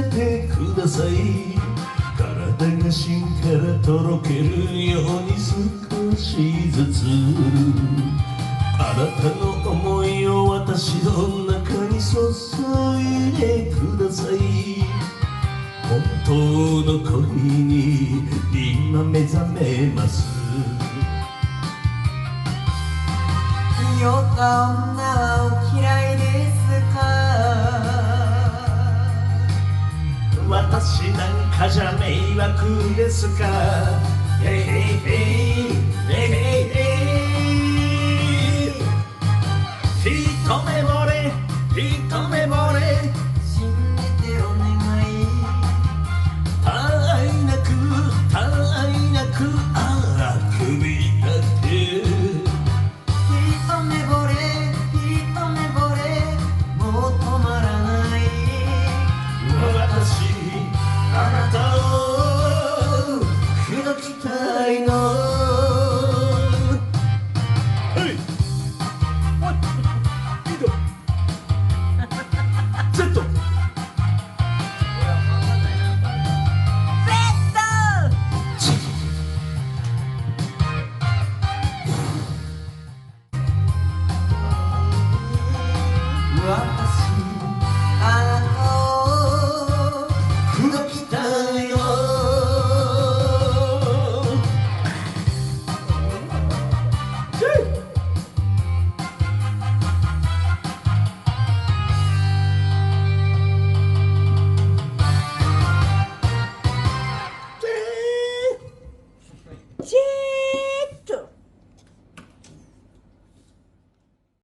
せてください。体が芯からとろけるように少しずつ、あなたの想いを私の中に注いでください。本当の恋に今目覚めます。酔った女はお嫌いですか？私なんかじゃ迷惑ですか？へいへいへいへいへいへい。一目惚れ一目惚れ、信じてお願い。たあいなくたあいなく、ああ首だけ。一目惚れ一目惚れ、もう止まらない。私あなたを口説きたいの。私あなたを口説きたいの。チェー